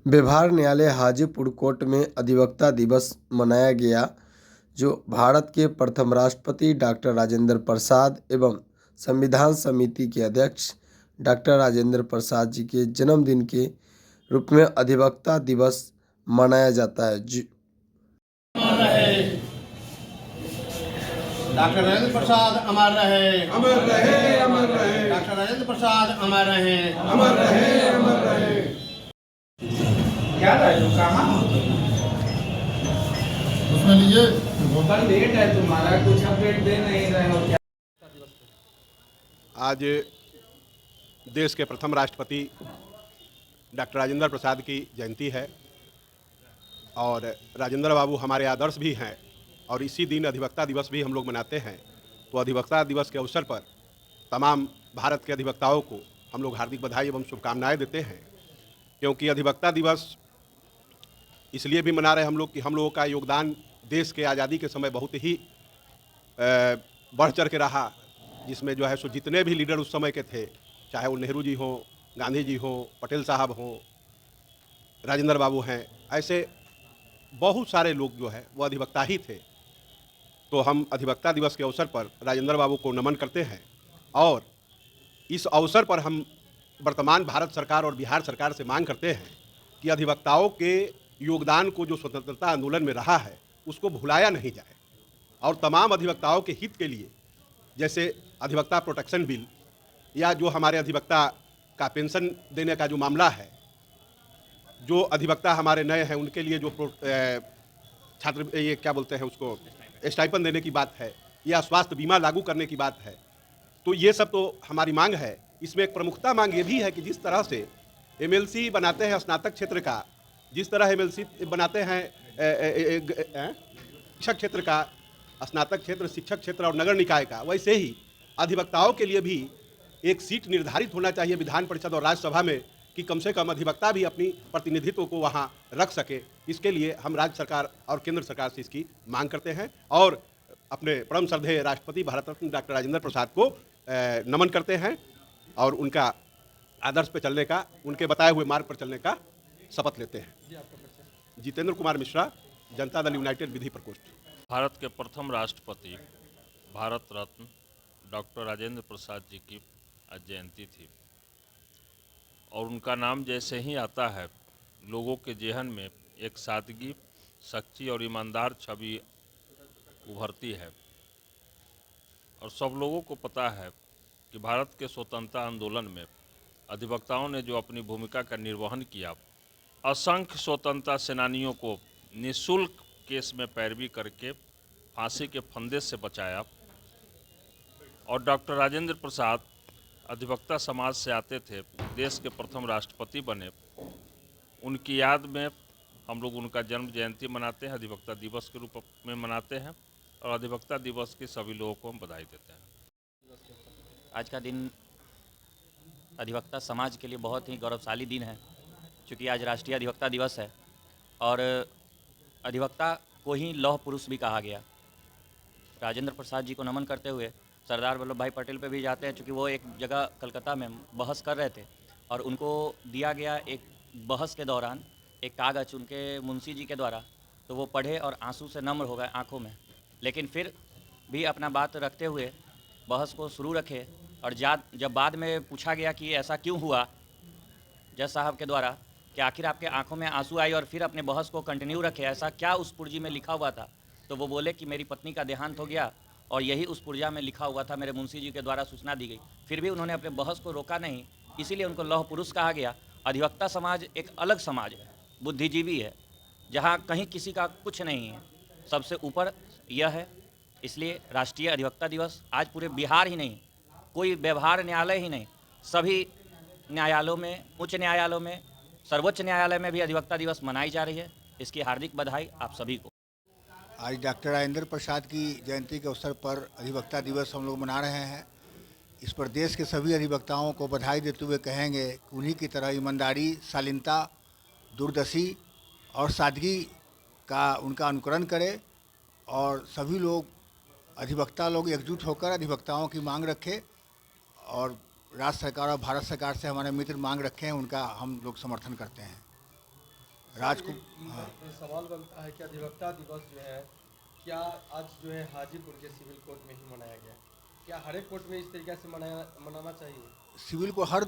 व्यवहार न्यायालय हाजीपुर कोर्ट में अधिवक्ता दिवस मनाया गया, जो भारत के प्रथम राष्ट्रपति डॉक्टर राजेंद्र प्रसाद एवं संविधान समिति के अध्यक्ष डॉक्टर राजेंद्र प्रसाद जी के जन्मदिन के रूप में अधिवक्ता दिवस मनाया जाता है। डॉक्टर राजेंद्र प्रसाद अमर रहे, अमर रहे, अमर रहे। डॉक्टर राजेंद्र प्रसाद अमर रहे, अमर रहे, अमर रहे। क्या है कहाँ उसमें लीजिए। बहुत लेट है तुम्हारा, कुछ अपडेट दे नहीं रहे हो क्या? आज देश के प्रथम राष्ट्रपति डॉक्टर राजेंद्र प्रसाद की जयंती है और राजेंद्र बाबू हमारे आदर्श भी हैं और इसी दिन अधिवक्ता दिवस भी हम लोग मनाते हैं। तो अधिवक्ता दिवस के अवसर पर तमाम भारत के अधिवक्ताओं को हम लोग हार्दिक बधाई एवं शुभकामनाएं देते हैं, क्योंकि अधिवक्ता दिवस इसलिए भी मना रहे हम लोग कि हम लोगों का योगदान देश के आज़ादी के समय बहुत ही बढ़ चढ़ के रहा, जिसमें जो है सो जितने भी लीडर उस समय के थे, चाहे वो नेहरू जी हों, गांधी जी हों, पटेल साहब हों, राजेंद्र बाबू हैं, ऐसे बहुत सारे लोग जो है वो अधिवक्ता ही थे। तो हम अधिवक्ता दिवस के अवसर पर राजेंद्र बाबू को नमन करते हैं और इस अवसर पर हम वर्तमान भारत सरकार और बिहार सरकार से मांग करते हैं कि अधिवक्ताओं के योगदान को जो स्वतंत्रता आंदोलन में रहा है उसको भुलाया नहीं जाए और तमाम अधिवक्ताओं के हित के लिए, जैसे अधिवक्ता प्रोटेक्शन बिल या जो हमारे अधिवक्ता का पेंशन देने का जो मामला है, जो अधिवक्ता हमारे नए हैं उनके लिए जो छात्र ये क्या बोलते हैं उसको स्टाइपेंड देने की बात है या स्वास्थ्य बीमा लागू करने की बात है, तो ये सब तो हमारी मांग है। इसमें एक प्रमुखता मांग ये भी है कि जिस तरह से एमएलसी बनाते हैं स्नातक क्षेत्र का, जिस तरह एमएलसी बनाते हैं शिक्षक क्षेत्र का, स्नातक क्षेत्र, शिक्षक क्षेत्र और नगर निकाय का, वैसे ही अधिवक्ताओं के लिए भी एक सीट निर्धारित होना चाहिए विधान परिषद और राज्यसभा में कि कम से कम अधिवक्ता भी अपनी प्रतिनिधित्व को वहां रख सके। इसके लिए हम राज्य सरकार और केंद्र सरकार से इसकी मांग करते हैं और अपने परम श्रद्धेय राष्ट्रपति भारत रत्न डॉक्टर राजेंद्र प्रसाद को नमन करते हैं और उनका आदर्श पे चलने का, उनके बताए हुए मार्ग पर चलने का शपथ लेते हैं। जितेंद्र कुमार मिश्रा, जनता दल यूनाइटेड विधि प्रकोष्ठ। भारत के प्रथम राष्ट्रपति भारत रत्न डॉक्टर राजेंद्र प्रसाद जी की आज जयंती थी और उनका नाम जैसे ही आता है लोगों के जेहन में एक सादगी, सच्ची और ईमानदार छवि उभरती है और सब लोगों को पता है कि भारत के स्वतंत्रता आंदोलन में अधिवक्ताओं ने जो अपनी भूमिका का निर्वहन किया, असंख्य स्वतंत्रता सेनानियों को निःशुल्क केस में पैरवी करके फांसी के फंदे से बचाया और डॉक्टर राजेंद्र प्रसाद अधिवक्ता समाज से आते थे, देश के प्रथम राष्ट्रपति बने। उनकी याद में हम लोग उनका जन्म जयंती मनाते हैं, अधिवक्ता दिवस के रूप में मनाते हैं और अधिवक्ता दिवस की सभी लोगों को हम बधाई देते हैं। आज का दिन अधिवक्ता समाज के लिए बहुत ही गौरवशाली दिन है, क्योंकि आज राष्ट्रीय अधिवक्ता दिवस है और अधिवक्ता को ही लौह पुरुष भी कहा गया। राजेंद्र प्रसाद जी को नमन करते हुए सरदार वल्लभ भाई पटेल पे भी जाते हैं, क्योंकि वो एक जगह कलकत्ता में बहस कर रहे थे और उनको दिया गया एक बहस के दौरान एक कागज़ उनके मुंशी जी के द्वारा, तो वो पढ़े और आंसू से नम्र हो गए आँखों में, लेकिन फिर भी अपना बात रखते हुए बहस को शुरू रखे। और जब बाद में पूछा गया कि ऐसा क्यों हुआ जज साहब के द्वारा कि आखिर आपके आंखों में आंसू आई और फिर अपने बहस को कंटिन्यू रखे, ऐसा क्या उस पुर्जी में लिखा हुआ था, तो वो बोले कि मेरी पत्नी का देहांत हो गया और यही उस पुर्जा में लिखा हुआ था, मेरे मुंशी जी के द्वारा सूचना दी गई। फिर भी उन्होंने अपने बहस को रोका नहीं, इसीलिए उनको लौह पुरुष कहा गया। अधिवक्ता समाज एक अलग समाज है, बुद्धिजीवी है, जहाँ कहीं किसी का कुछ नहीं है, सबसे ऊपर यह है। इसलिए राष्ट्रीय अधिवक्ता दिवस आज पूरे बिहार ही नहीं, कोई व्यवहार न्यायालय ही नहीं, सभी न्यायालयों में, उच्च न्यायालयों में, सर्वोच्च न्यायालय में भी अधिवक्ता दिवस मनाई जा रही है। इसकी हार्दिक बधाई आप सभी को। आज डॉक्टर राजेंद्र प्रसाद की जयंती के अवसर पर अधिवक्ता दिवस हम लोग मना रहे हैं। इस पर देश के सभी अधिवक्ताओं को बधाई देते हुए कहेंगे कि उन्हीं की तरह ईमानदारी, शालीनता, दूरदर्शी और सादगी का उनका अनुकरण करें और सभी लोग अधिवक्ता लोग एकजुट होकर अधिवक्ताओं की मांग रखें और राज्य सरकार और भारत सरकार से हमारे मित्र मांग रखे हैं, उनका हम लोग समर्थन करते हैं। सवाल बनता है कि अधिवक्ता दिवस जो है क्या आज जो है हाजीपुर के सिविल कोर्ट में ही मनाया गया, क्या हर एक कोर्ट में इस तरीके से मनाना चाहिए? सिविल को हर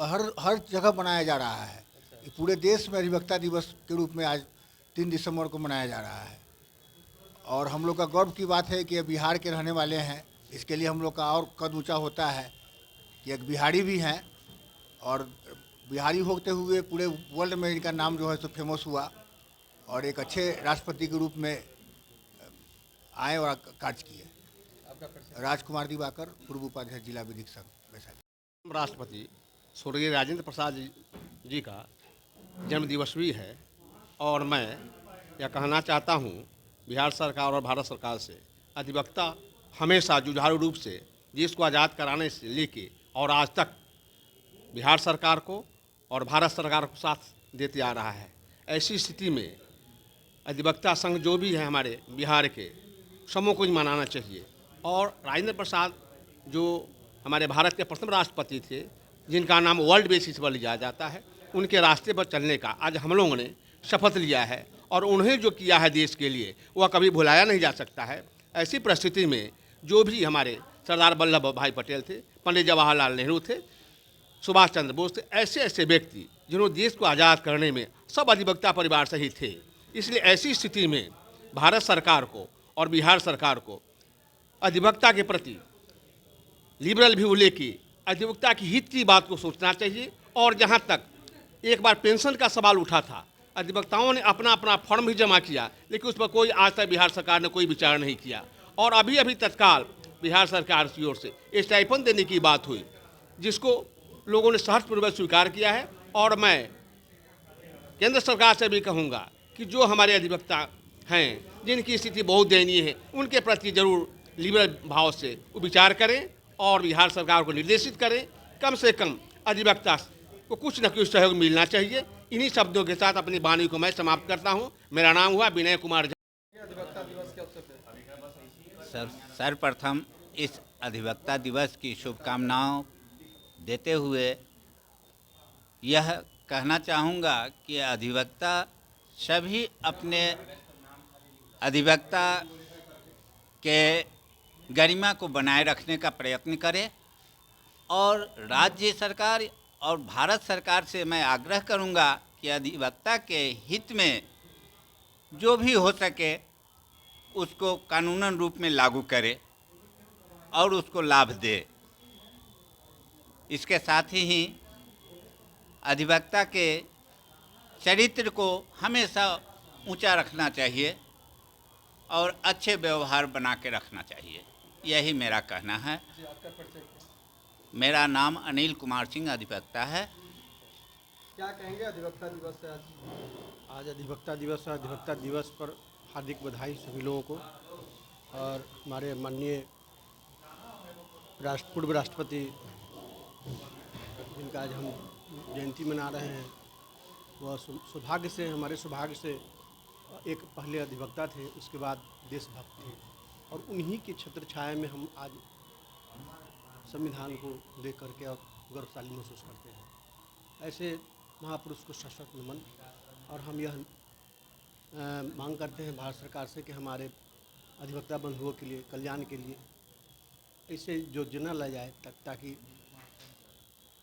हर हर जगह मनाया जा रहा है। ये पूरे देश में अधिवक्ता दिवस के रूप में आज 3 दिसंबर को मनाया जा रहा है और हम लोग का गर्व की बात है कि ये बिहार के रहने वाले हैं। इसके लिए हम लोग का और कद ऊँचा होता है कि एक बिहारी भी हैं और बिहारी होते हुए पूरे वर्ल्ड में इनका नाम जो है सो फेमस हुआ और एक अच्छे राष्ट्रपति के रूप में आए और कार्य किए। राजकुमार दिवाकर, पूर्व उपाध्यक्ष जिला विधिक संघ वैशाली। राष्ट्रपति स्वर्गीय राजेंद्र प्रसाद जी का जन्म दिवस भी है और मैं यह कहना चाहता हूँ बिहार सरकार और भारत सरकार से, अधिवक्ता हमेशा जुझारू रूप से देश को आज़ाद कराने से लेके और आज तक बिहार सरकार को और भारत सरकार को साथ देते आ रहा है। ऐसी स्थिति में अधिवक्ता संघ जो भी है हमारे बिहार के, सबों को मनाना चाहिए। और राजेंद्र प्रसाद जो हमारे भारत के प्रथम राष्ट्रपति थे, जिनका नाम वर्ल्ड बेसिस पर लिया जाता है, उनके रास्ते पर चलने का आज हम लोगों ने शपथ लिया है और उन्हें जो किया है देश के लिए वह कभी भुलाया नहीं जा सकता है। ऐसी परिस्थिति में जो भी हमारे सरदार वल्लभ भाई पटेल थे, पंडित जवाहरलाल नेहरू थे, सुभाष चंद्र बोस थे, ऐसे ऐसे व्यक्ति जिन्होंने देश को आज़ाद करने में सब अधिवक्ता परिवार से ही थे। इसलिए ऐसी स्थिति में भारत सरकार को और बिहार सरकार को अधिवक्ता के प्रति लिबरल व्यू लेके अधिवक्ता की हित की बात को सोचना चाहिए। और जहां तक एक बार पेंशन का सवाल उठा था, अधिवक्ताओं ने अपना अपना फॉर्म भी जमा किया, लेकिन उस पर कोई आज तक बिहार सरकार ने कोई विचार नहीं किया। और अभी अभी तत्काल बिहार सरकार की ओर से स्टाइपेंड देने की बात हुई, जिसको लोगों ने सहर्षपूर्वक स्वीकार किया है। और मैं केंद्र सरकार से भी कहूँगा कि जो हमारे अधिवक्ता हैं जिनकी स्थिति बहुत दयनीय है, उनके प्रति जरूर लिबरल भाव से विचार करें और बिहार सरकार को निर्देशित करें, कम से कम अधिवक्ता को कुछ न कुछ सहयोग मिलना चाहिए। इन्हीं शब्दों के साथ अपनी वाणी को मैं समाप्त करता हूं। मेरा नाम हुआ विनय कुमार झा। अधिवक्ता दिवस के अवसर पे सर्वप्रथम इस अधिवक्ता दिवस की शुभकामनाओं देते हुए यह कहना चाहूँगा कि अधिवक्ता सभी अपने अधिवक्ता के गरिमा को बनाए रखने का प्रयत्न करें और राज्य सरकार और भारत सरकार से मैं आग्रह करूंगा कि अधिवक्ता के हित में जो भी हो सके उसको कानूनन रूप में लागू करे और उसको लाभ दे। इसके साथ ही अधिवक्ता के चरित्र को हमेशा ऊंचा रखना चाहिए और अच्छे व्यवहार बना के रखना चाहिए। यही मेरा कहना है। मेरा नाम अनिल कुमार सिंह अधिवक्ता है। क्या कहेंगे अधिवक्ता दिवस से आज? आज अधिवक्ता दिवस है। अधिवक्ता दिवस पर हार्दिक बधाई सभी लोगों को। और हमारे माननीय पूर्व राष्ट्रपति जिनका आज हम जयंती मना रहे हैं, वह सौभाग्य से, हमारे सौभाग्य से एक पहले अधिवक्ता थे, उसके बाद देशभक्त थे और उन्हीं की छत्र छाया में हम आज संविधान को देख करके और गौरवशाली महसूस करते हैं। ऐसे महापुरुष को सशक्त नमन। और हम यह मांग करते हैं भारत सरकार से कि हमारे अधिवक्ता बंधुओं के लिए, कल्याण के लिए ऐसे योजना ला जाए ताकि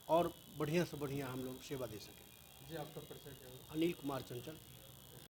और बढ़िया से बढ़िया हम लोग सेवा दे सकें। जी, आपका परिचय क्या है? अनिल कुमार चंचल।